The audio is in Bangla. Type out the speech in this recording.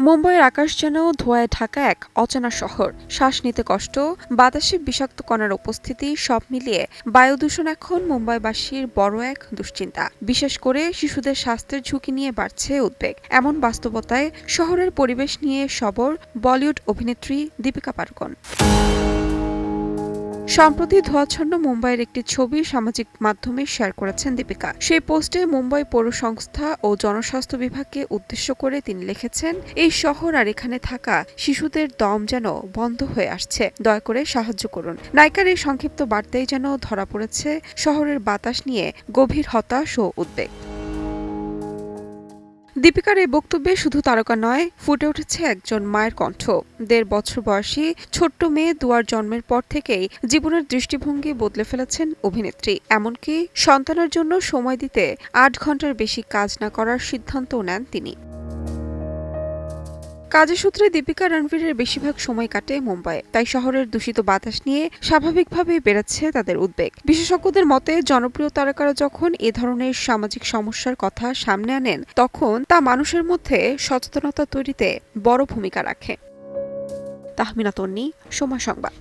মুম্বাইয়ের আকাশ যেন ধোঁয়ায় ঢাকা এক অচেনা শহর। শ্বাস নিতে কষ্ট, বাতাসে বিষাক্ত কণার উপস্থিতি, সব মিলিয়ে বায়ু দূষণ এখন মুম্বাইবাসীর বড় এক দুশ্চিন্তা। বিশেষ করে শিশুদের স্বাস্থ্যের ঝুঁকি নিয়ে বাড়ছে উদ্বেগ। এমন বাস্তবতায় শহরের পরিবেশ নিয়ে সরব বলিউড অভিনেত্রী দীপিকা পাড়ুকোন। সম্প্রতি ধোঁয়াচ্ছন্ন মুম্বাইয়ের একটি ছবি সামাজিক মাধ্যমে শেয়ার করেছেন দীপিকা। সেই পোস্টে মুম্বাই পৌর সংস্থা ও জনস্বাস্থ্য বিভাগকে উদ্দেশ্য করে তিনি লিখেছেন, এই শহর আর এখানে থাকা শিশুদের দম যেন বন্ধ হয়ে আসছে, দয়া করে সাহায্য করুন। নায়িকার এই সংক্ষিপ্ত বার্তায় যেন ধরা পড়েছে শহরের বাতাস নিয়ে গভীর হতাশ ও উদ্বেগ। দীপিকার এই বক্তব্যে শুধু তারকা নয়, ফুটে উঠেছে একজন মায়ের কণ্ঠ। ১.৫ বছর বয়সী ছোট্ট মেয়ে দুয়ার জন্মের পর থেকেই জীবনের দৃষ্টিভঙ্গি বদলে ফেলেছেন অভিনেত্রী। এমনকি সন্তানের জন্য সময় দিতে ৮ ঘন্টার বেশি কাজ না করার সিদ্ধান্তও নেন তিনি। কাজের সূত্রে দীপিকা রণবীরের বেশিরভাগ সময় কাটে মুম্বাইয়ে, তাই শহরের দূষিত বাতাস নিয়ে স্বাভাবিকভাবেই বেড়েছে তাদের উদ্বেগ। বিশেষজ্ঞদের মতে, জনপ্রিয় তারকারা যখন এ ধরনের সামাজিক সমস্যার কথা সামনে আনেন, তখন তা মানুষের মধ্যে সচেতনতা তৈরিতে বড় ভূমিকা রাখে। তাহমিনা তন্নি, সময় সংবাদ।